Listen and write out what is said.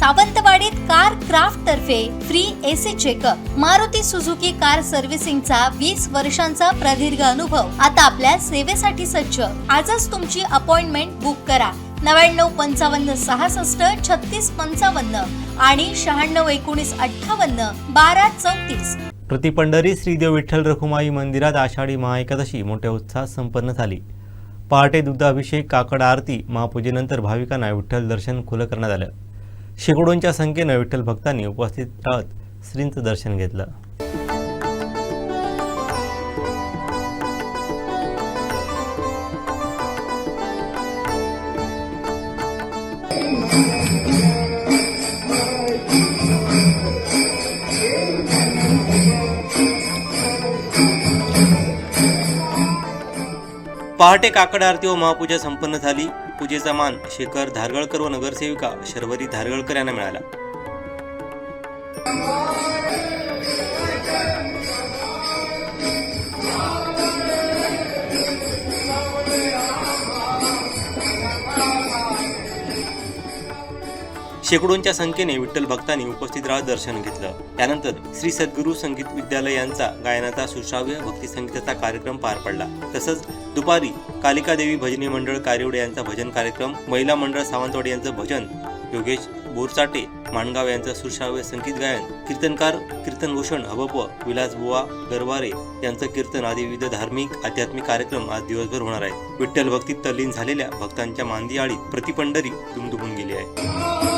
सावंतवाडीत car craft तर्फे free AC checkup. Maruti Suzuki car सर्व्हिसिंगचा 20 वर्षांचा प्रदीर्घ अनुभव आता आपल्या सेवेसाठी सज्ज। आजच तुमची अपॉइंटमेंट बुक करा 9955 66 36 55 आणि 96 19 58 12 34। प्रतिपंढरी श्रीदेव विठ्ठल रखुमाई मंदिरात आषाढी महाएकादशी मोठ्या उत्साहात संपन्न झाली। पहाटे दुग्धाभिषेक, काकड आरती, महापूजेनंतर भाविकांना विठ्ठल दर्शन खुलं करण्यात आलं। शेकडोंच्या संख्येने विठ्ठल भक्तांनी उपस्थित राहत श्रींचं दर्शन घेतलं। पहाटे काकड आरती व महापूजा संपन्न झाली। पूजेचा मान शेखर धारगळकर व नगरसेविका शर्वरी धारगळकर यांना मिळाला। शेकडोंच्या संख्येने विठ्ठल भक्तांनी उपस्थित राहत दर्शन घेतलं। त्यानंतर श्री सद्गुरू संगीत विद्यालय यांचा गायनाचा सुश्राव्य भक्ती संगीताचा कार्यक्रम पार पडला। तसंच दुपारी कालिका देवी भजनी मंडळ कारिवडे यांचा भजन कार्यक्रम, महिला मंडळ सावंतवाडी यांचं भजन, योगेश बोरसाटे माणगाव यांचं सुश्राव्य संगीत गायन, कीर्तनकार कीर्तनभूषण हबप, विलासबुवा गरवारे यांचं कीर्तन आदी विविध धार्मिक आध्यात्मिक कार्यक्रम आज दिवसभर होणार आहेत। विठ्ठल भक्तीत तल्लीन झालेल्या भक्तांच्या मांदियाळीत प्रतिपंढरी दुमदुमून गेली आहे।